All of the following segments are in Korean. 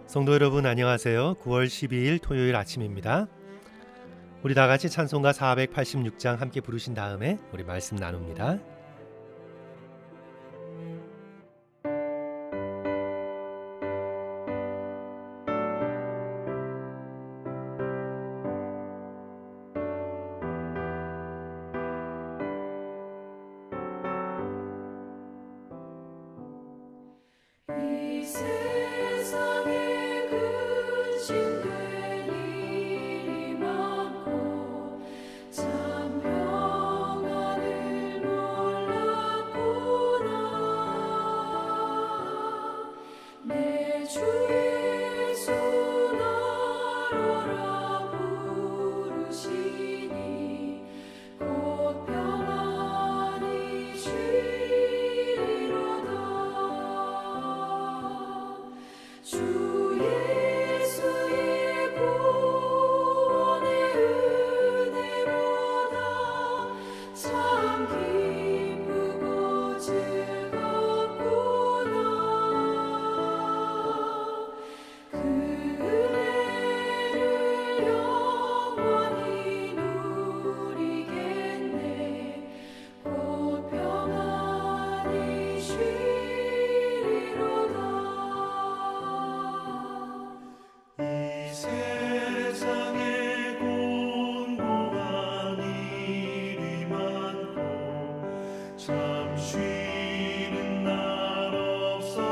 성도 여러분 안녕하세요. 9월 12일 토요일 아침입니다. 우리 다 같이 찬송가 486장 함께 부르신 다음에 우리 말씀 나눕니다. 이 세상에 근심된 일이 많고 참 평안을 몰랐구나. 내 주 예수 나로라 부르시니 곧 평안히 쉬리로다. 주 예수의 구원의 은혜로다. 참 기쁘고 즐겁구나. 그 은혜를 영원히 누리겠네. 곧 평안히 쉬리로다. 이 세상에 공고한 일이 많고 참 쉬는 날 없었구나.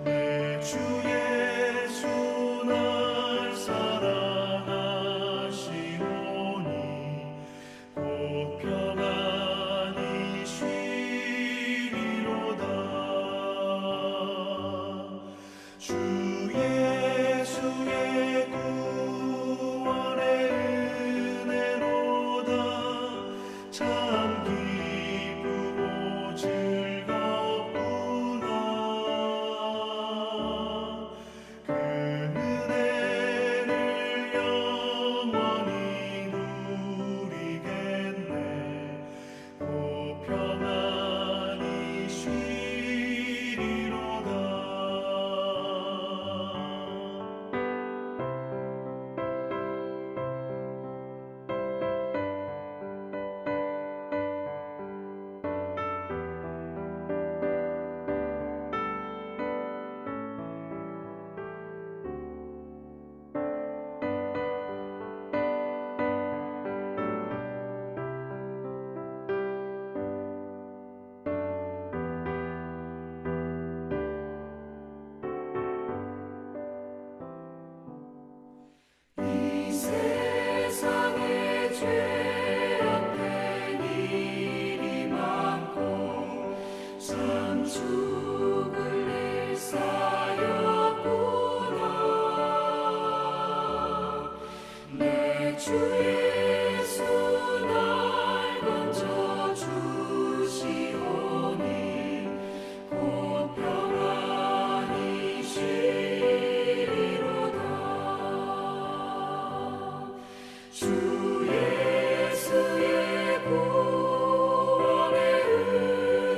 내 주 예수 날 사랑하시오니 곧 평안히 쉬리로다. 주 예수의 구원의 은혜로다. 참 기쁘고 즐겁구나. 그 은혜를 영원히 누리겠네. 곧 평안히 쉬리로다. 이 세상에 죄악된 일이 많고 참 죽을 일 쌓였구나. 내 주 예수 날 건져 주시오니 곧 평안히 쉬리로다. 주 예수의 구원의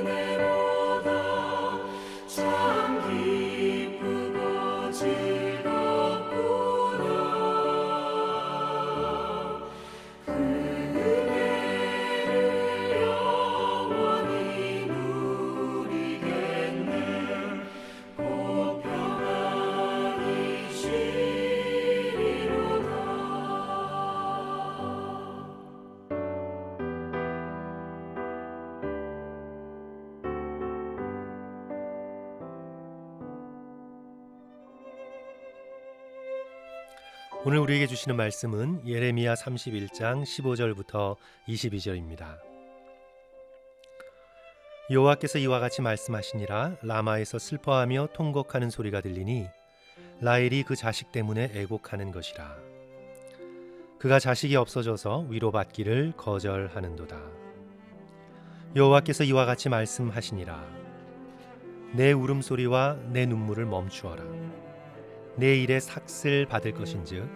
은혜로다. 참 기쁘고 즐겁구나. 그 은혜를 영원히 누리겠네. 곧 평안히 쉬리로다. 오늘 우리에게 주시는 말씀은 예레미야 31장 15절부터 22절입니다. 여호와께서 이와 같이 말씀하시니라. 라마에서 슬퍼하며 통곡하는 소리가 들리니 라헬이 그 자식 때문에 애곡하는 것이라. 그가 자식이 없어져서 위로받기를 거절하는도다. 여호와께서 이와 같이 말씀하시니라. 내 울음소리와 내 눈물을 멈추어라. 내 일에 삭슬 받을 것인즉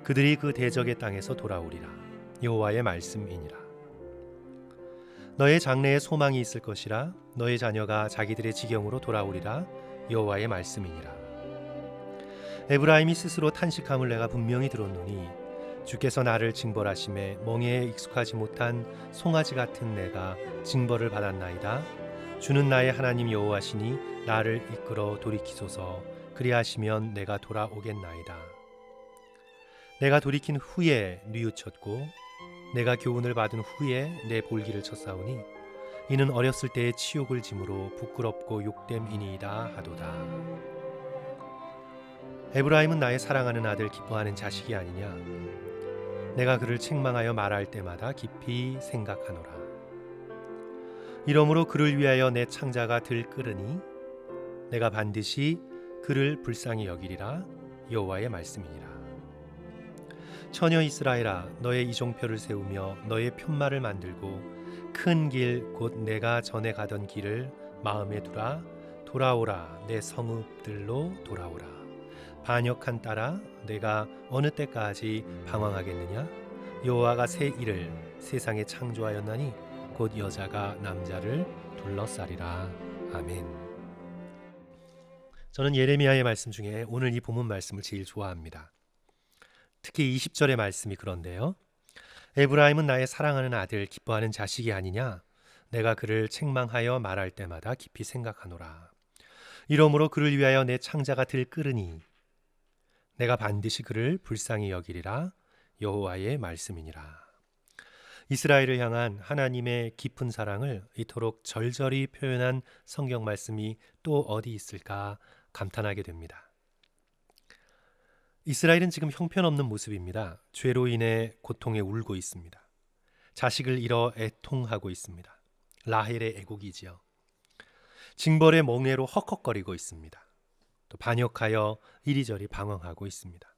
그들이 그 대적의 땅에서 돌아오리라. 여호와의 말씀이니라. 너의 장래에 소망이 있을 것이라. 너의 자녀가 자기들의 지경으로 돌아오리라. 여호와의 말씀이니라. 에브라임이 스스로 탄식함을 내가 분명히 들었노니 주께서 나를 징벌하심에 멍에에 익숙하지 못한 송아지 같은 내가 징벌을 받았나이다. 주는 나의 하나님 여호와시니 나를 이끌어 돌이키소서. 그리하시면 내가 돌아오겠나이다. 내가 돌이킨 후에 뉘우쳤고 내가 교훈을 받은 후에 내 볼기를 쳤사오니 이는 어렸을 때의 치욕을 짐으로 부끄럽고 욕됨이니이다 하도다. 에브라임은 나의 사랑하는 아들 기뻐하는 자식이 아니냐. 내가 그를 책망하여 말할 때마다 깊이 생각하노라. 이러므로 그를 위하여 내 창자가 들끓으니 내가 반드시 그를 불쌍히 여기리라. 여호와의 말씀이니라. 처녀 이스라엘아, 너의 이종표를 세우며 너의 편말을 만들고 큰 길 곧 내가 전에 가던 길을 마음에 두라. 돌아오라. 내 성읍들로 돌아오라. 반역한 딸아, 내가 어느 때까지 방황하겠느냐? 여호와가 새 일을 세상에 창조하였나니 곧 여자가 남자를 둘러싸리라. 아멘. 저는 예레미야의 말씀 중에 오늘 이 본문 말씀을 제일 좋아합니다. 특히 20절의 말씀이 그런데요. 에브라임은 나의 사랑하는 아들 기뻐하는 자식이 아니냐. 내가 그를 책망하여 말할 때마다 깊이 생각하노라. 이러므로 그를 위하여 내 창자가 들끓으니 내가 반드시 그를 불쌍히 여기리라. 여호와의 말씀이니라. 이스라엘을 향한 하나님의 깊은 사랑을 이토록 절절히 표현한 성경 말씀이 또 어디 있을까 감탄하게 됩니다. 이스라엘은 지금 형편없는 모습입니다. 죄로 인해 고통에 울고 있습니다. 자식을 잃어 애통하고 있습니다. 라헬의 애곡이지요. 징벌의 멍에로 헉헉거리고 있습니다. 또 반역하여 이리저리 방황하고 있습니다.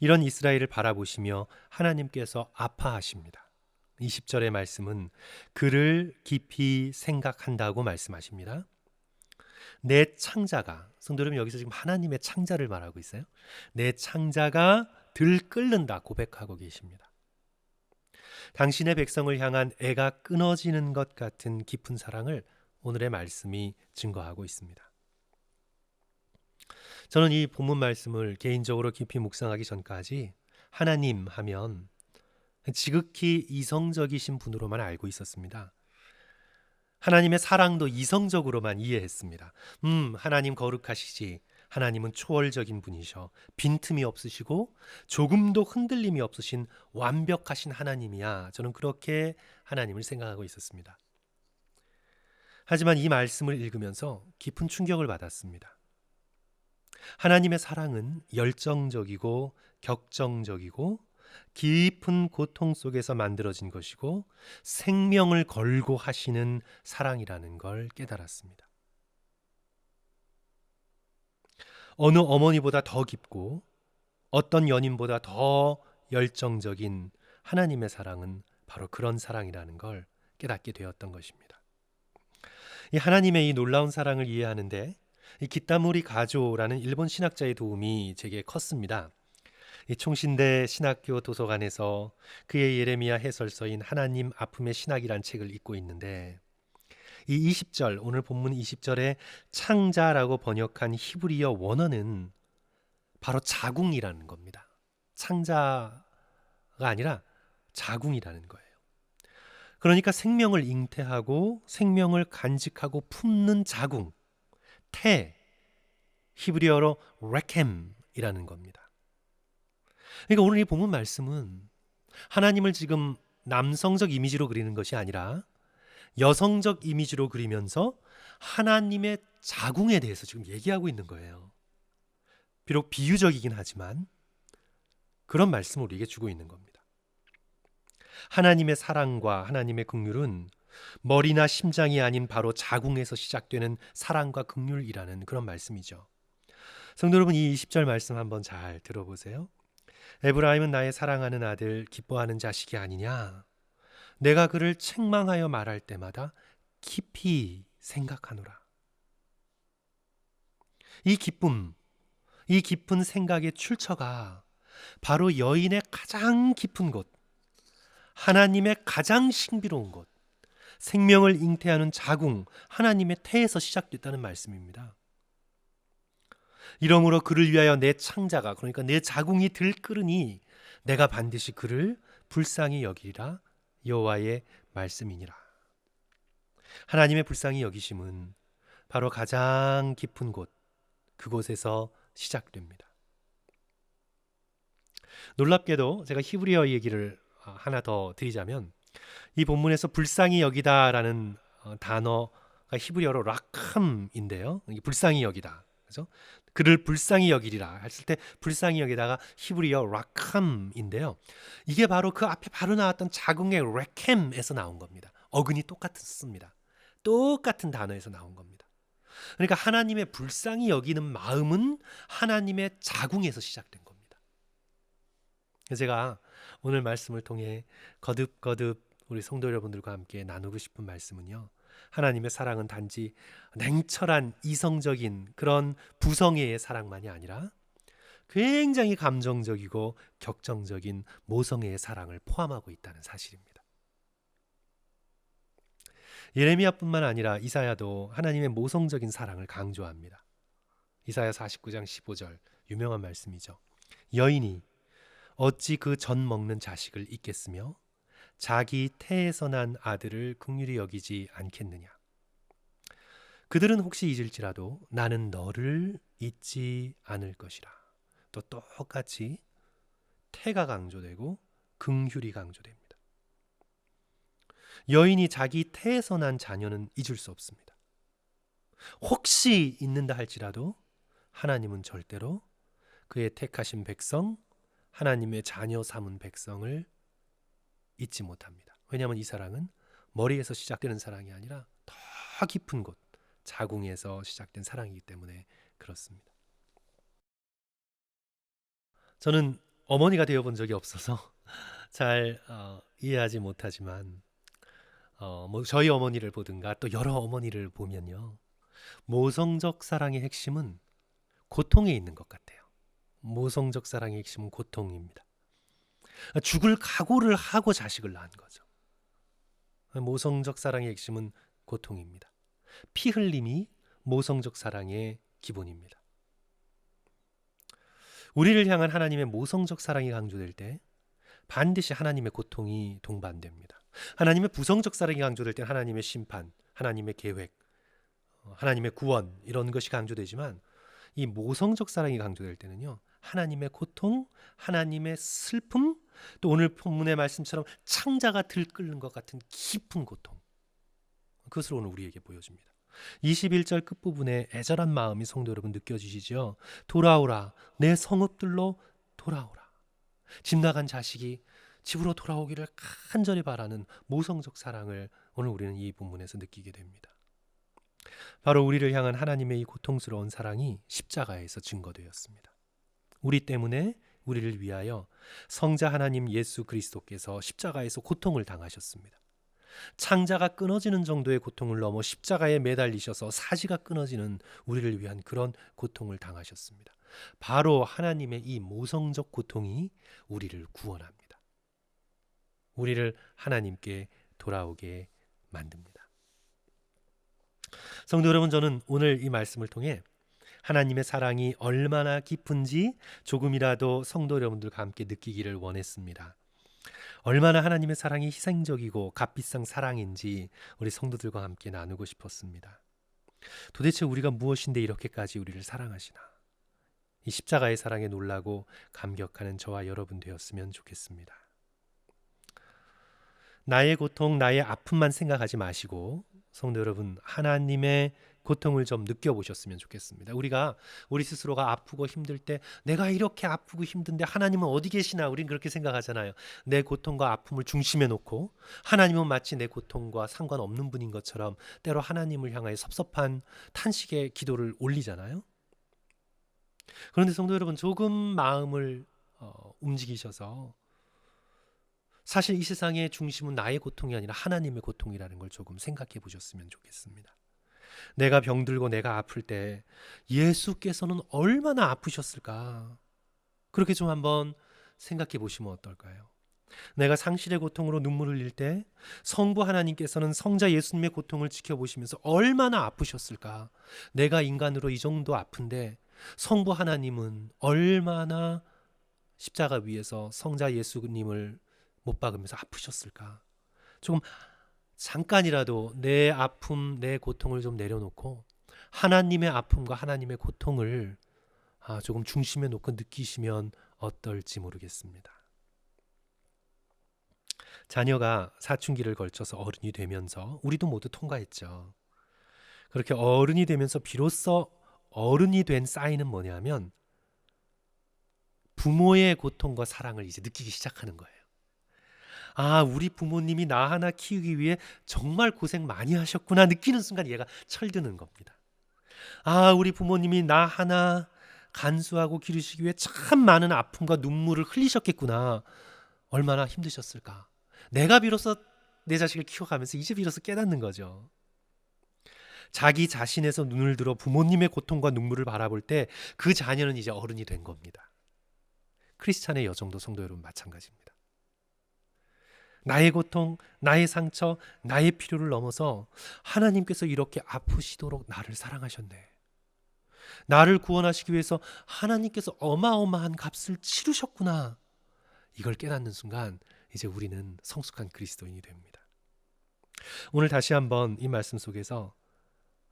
이런 이스라엘을 바라보시며 하나님께서 아파하십니다. 20절의 말씀은 그를 깊이 생각한다고 말씀하십니다. 내 창자가, 성도 여러분, 여기서 지금 하나님의 창자를 말하고 있어요. 내 창자가 들끓는다 고백하고 계십니다. 당신의 백성을 향한 애가 끊어지는 것 같은 깊은 사랑을 오늘의 말씀이 증거하고 있습니다. 저는 이 본문 말씀을 개인적으로 깊이 묵상하기 전까지 하나님 하면 지극히 이성적이신 분으로만 알고 있었습니다. 하나님의 사랑도 이성적으로만 이해했습니다. 하나님 거룩하시지. 하나님은 초월적인 분이셔. 빈틈이 없으시고 조금도 흔들림이 없으신 완벽하신 하나님이야. 저는 그렇게 하나님을 생각하고 있었습니다. 하지만 이 말씀을 읽으면서 깊은 충격을 받았습니다. 하나님의 사랑은 열정적이고 격정적이고 깊은 고통 속에서 만들어진 것이고 생명을 걸고 하시는 사랑이라는 걸 깨달았습니다. 어느 어머니보다 더 깊고 어떤 연인보다 더 열정적인 하나님의 사랑은 바로 그런 사랑이라는 걸 깨닫게 되었던 것입니다. 이 하나님의 이 놀라운 사랑을 이해하는데 이 기타모리 가조라는 일본 신학자의 도움이 제게 컸습니다. 이 총신대 신학교 도서관에서 그의 예레미야 해설서인 하나님 아픔의 신학이란 책을 읽고 있는데 이 20절, 오늘 본문 20절에 창자라고 번역한 히브리어 원어는 바로 자궁이라는 겁니다. 창자가 아니라 자궁이라는 거예요. 그러니까 생명을 잉태하고 생명을 간직하고 품는 자궁, 태, 히브리어로 레켐이라는 겁니다. 그러니까 오늘 이 본문 말씀은 하나님을 지금 남성적 이미지로 그리는 것이 아니라 여성적 이미지로 그리면서 하나님의 자궁에 대해서 지금 얘기하고 있는 거예요. 비록 비유적이긴 하지만 그런 말씀을 우리에게 주고 있는 겁니다. 하나님의 사랑과 하나님의 긍휼은 머리나 심장이 아닌 바로 자궁에서 시작되는 사랑과 긍휼이라는 그런 말씀이죠. 성도 여러분, 이 20절 말씀 한번 잘 들어보세요. 에브라임은 나의 사랑하는 아들, 기뻐하는 자식이 아니냐? 내가 그를 책망하여 말할 때마다 깊이 생각하노라. 이 기쁨, 이 깊은 생각의 출처가 바로 여인의 가장 깊은 곳, 하나님의 가장 신비로운 곳, 생명을 잉태하는 자궁, 하나님의 태에서 시작됐다는 말씀입니다. 이러므로 그를 위하여 내 창자가, 그러니까 내 자궁이 들끓으니 내가 반드시 그를 불쌍히 여기리라. 여호와의 말씀이니라. 하나님의 불쌍히 여기심은 바로 가장 깊은 곳, 그곳에서 시작됩니다. 놀랍게도 제가 히브리어 얘기를 하나 더 드리자면, 이 본문에서 불쌍히 여기다라는 단어가 히브리어로 라캄인데요. 이게 불쌍히 여기다. 그죠? 그를 불쌍히 여기리라 했을 때 불쌍히 여기다가 히브리어 라캄인데요. 이게 바로 그 앞에 바로 나왔던 자궁의 레켐에서 나온 겁니다. 어근이 똑같습니다. 똑같은 단어에서 나온 겁니다. 그러니까 하나님의 불쌍히 여기는 마음은 하나님의 자궁에서 시작된 겁니다. 제가 오늘 말씀을 통해 거듭거듭 우리 성도 여러분들과 함께 나누고 싶은 말씀은요, 하나님의 사랑은 단지 냉철한 이성적인 그런 부성애의 사랑만이 아니라 굉장히 감정적이고 격정적인 모성애의 사랑을 포함하고 있다는 사실입니다. 예레미야뿐만 아니라 이사야도 하나님의 모성적인 사랑을 강조합니다. 이사야 49장 15절 유명한 말씀이죠. 여인이 어찌 그 젖 먹는 자식을 잊겠으며 자기 태에서 난 아들을 긍휼히 여기지 않겠느냐. 그들은 혹시 잊을지라도 나는 너를 잊지 않을 것이라. 또 똑같이 태가 강조되고 긍휼이 강조됩니다. 여인이 자기 태에서 난 자녀는 잊을 수 없습니다. 혹시 잊는다 할지라도 하나님은 절대로 그의 택하신 백성, 하나님의 자녀 삼은 백성을 잊지 못합니다. 왜냐하면 이 사랑은 머리에서 시작되는 사랑이 아니라 더 깊은 곳, 자궁에서 시작된 사랑이기 때문에 그렇습니다. 저는 어머니가 되어본 적이 없어서 잘 이해하지 못하지만 저희 어머니를 보든가 또 여러 어머니를 보면요, 모성적 사랑의 핵심은 고통에 있는 것 같아요. 모성적 사랑의 핵심은 고통입니다. 죽을 각오를 하고 자식을 낳은 거죠. 모성적 사랑의 핵심은 고통입니다. 피 흘림이 모성적 사랑의 기본입니다. 우리를 향한 하나님의 모성적 사랑이 강조될 때 반드시 하나님의 고통이 동반됩니다. 하나님의 부성적 사랑이 강조될 때 하나님의 심판, 하나님의 계획, 하나님의 구원 이런 것이 강조되지만, 이 모성적 사랑이 강조될 때는요, 하나님의 고통, 하나님의 슬픔, 또 오늘 본문의 말씀처럼 창자가 들끓는 것 같은 깊은 고통, 그것을 오늘 우리에게 보여줍니다. 21절 끝부분에 애절한 마음이 성도 여러분 느껴지시죠? 돌아오라, 내 성읍들로 돌아오라. 집 나간 자식이 집으로 돌아오기를 간절히 바라는 모성적 사랑을 오늘 우리는 이 본문에서 느끼게 됩니다. 바로 우리를 향한 하나님의 이 고통스러운 사랑이 십자가에서 증거되었습니다. 우리 때문에, 우리를 위하여 성자 하나님 예수 그리스도께서 십자가에서 고통을 당하셨습니다. 창자가 끊어지는 정도의 고통을 넘어 십자가에 매달리셔서 사지가 끊어지는 우리를 위한 그런 고통을 당하셨습니다. 바로 하나님의 이 모성적 고통이 우리를 구원합니다. 우리를 하나님께 돌아오게 만듭니다. 성도 여러분, 저는 오늘 이 말씀을 통해 하나님의 사랑이 얼마나 깊은지 조금이라도 성도 여러분들과 함께 느끼기를 원했습니다. 얼마나 하나님의 사랑이 희생적이고 값비싼 사랑인지 우리 성도들과 함께 나누고 싶었습니다. 도대체 우리가 무엇인데 이렇게까지 우리를 사랑하시나? 이 십자가의 사랑에 놀라고 감격하는 저와 여러분 되었으면 좋겠습니다. 나의 고통, 나의 아픔만 생각하지 마시고 성도 여러분, 하나님의 고통을 좀 느껴보셨으면 좋겠습니다. 우리 스스로가 아프고 힘들 때 내가 이렇게 아프고 힘든데 하나님은 어디 계시나, 우린 그렇게 생각하잖아요. 내 고통과 아픔을 중심에 놓고 하나님은 마치 내 고통과 상관없는 분인 것처럼 때로 하나님을 향하여 섭섭한 탄식의 기도를 올리잖아요. 그런데 성도 여러분, 조금 마음을 움직이셔서 사실 이 세상의 중심은 나의 고통이 아니라 하나님의 고통이라는 걸 조금 생각해 보셨으면 좋겠습니다. 내가 병들고 내가 아플 때 예수께서는 얼마나 아프셨을까? 그렇게 좀 한번 생각해 보시면 어떨까요? 내가 상실의 고통으로 눈물을 흘릴 때 성부 하나님께서는 성자 예수님의 고통을 지켜보시면서 얼마나 아프셨을까? 내가 인간으로 이 정도 아픈데 성부 하나님은 얼마나 십자가 위에서 성자 예수님을 못 박으면서 아프셨을까? 조금 잠깐이라도 내 아픔, 내 고통을 좀 내려놓고 하나님의 아픔과 하나님의 고통을 조금 중심에 놓고 느끼시면 어떨지 모르겠습니다. 자녀가 사춘기를 걸쳐서 어른이 되면서 우리도 모두 통과했죠. 그렇게 어른이 되면서 비로소 어른이 된 사인은 뭐냐면 부모의 고통과 사랑을 이제 느끼기 시작하는 거예요. 우리 부모님이 나 하나 키우기 위해 정말 고생 많이 하셨구나 느끼는 순간 얘가 철드는 겁니다. 우리 부모님이 나 하나 간수하고 기르시기 위해 참 많은 아픔과 눈물을 흘리셨겠구나. 얼마나 힘드셨을까. 내가 비로소 내 자식을 키워가면서 이제 비로소 깨닫는 거죠. 자기 자신에서 눈을 들어 부모님의 고통과 눈물을 바라볼 때 그 자녀는 이제 어른이 된 겁니다. 크리스찬의 여정도 성도 여러분 마찬가지입니다. 나의 고통, 나의 상처, 나의 필요를 넘어서 하나님께서 이렇게 아프시도록 나를 사랑하셨네. 나를 구원하시기 위해서 하나님께서 어마어마한 값을 치르셨구나. 이걸 깨닫는 순간 이제 우리는 성숙한 그리스도인이 됩니다. 오늘 다시 한번 이 말씀 속에서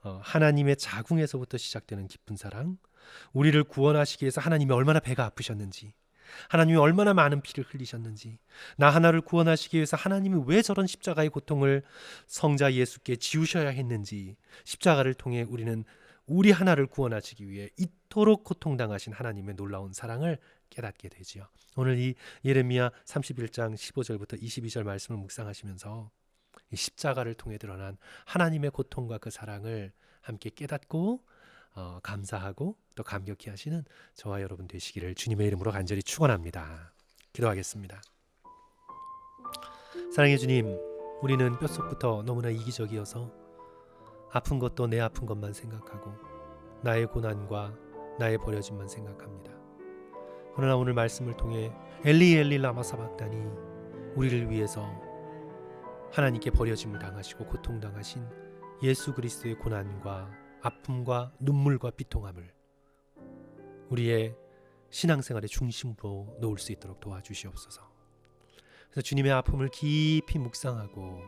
하나님의 자궁에서부터 시작되는 깊은 사랑, 우리를 구원하시기 위해서 하나님이 얼마나 배가 아프셨는지, 하나님이 얼마나 많은 피를 흘리셨는지, 나 하나를 구원하시기 위해서 하나님이 왜 저런 십자가의 고통을 성자 예수께 지우셔야 했는지, 십자가를 통해 우리는 우리 하나를 구원하시기 위해 이토록 고통당하신 하나님의 놀라운 사랑을 깨닫게 되지요. 오늘 이 예레미야 31장 15절부터 22절 말씀을 묵상하시면서 이 십자가를 통해 드러난 하나님의 고통과 그 사랑을 함께 깨닫고 감사하고 또 감격히 하시는 저와 여러분 되시기를 주님의 이름으로 간절히 축원합니다. 기도하겠습니다. 사랑의 주님, 우리는 뼛속부터 너무나 이기적이어서 아픈 것도 내 아픈 것만 생각하고 나의 고난과 나의 버려짐만 생각합니다. 그러나 오늘 말씀을 통해 엘리 엘리 라마 사박다니, 우리를 위해서 하나님께 버려짐을 당하시고 고통당하신 예수 그리스도의 고난과 아픔과 눈물과 비통함을 우리의 신앙생활의 중심으로 놓을 수 있도록 도와주시옵소서. 그래서 주님의 아픔을 깊이 묵상하고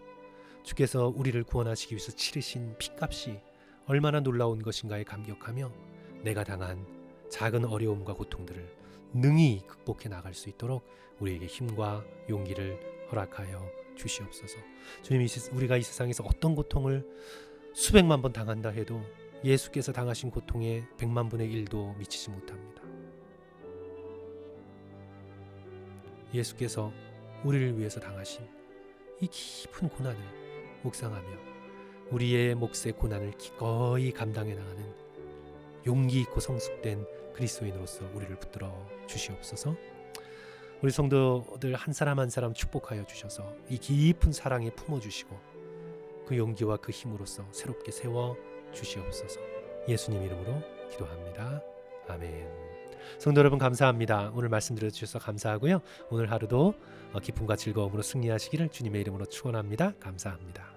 주께서 우리를 구원하시기 위해서 치르신 피값이 얼마나 놀라운 것인가에 감격하며 내가 당한 작은 어려움과 고통들을 능히 극복해 나갈 수 있도록 우리에게 힘과 용기를 허락하여 주시옵소서. 주님, 우리가 이 세상에서 어떤 고통을 수백만 번 당한다 해도 예수께서 당하신 고통의 100만 분의 1도 미치지 못합니다. 예수께서 우리를 위해서 당하신 이 깊은 고난을 묵상하며 우리의 몫의 고난을 기꺼이 감당해 나가는 용기 있고 성숙된 그리스도인으로서 우리를 붙들어 주시옵소서. 우리 성도들 한 사람 한 사람 축복하여 주셔서 이 깊은 사랑에 품어주시고 그 용기와 그 힘으로써 새롭게 세워 주시옵소서. 예수님 이름으로 기도합니다. 아멘. 성도 여러분 감사합니다. 오늘 말씀 들어주셔서 감사하고요. 오늘 하루도 기쁨과 즐거움으로 승리하시기를 주님의 이름으로 축원합니다. 감사합니다.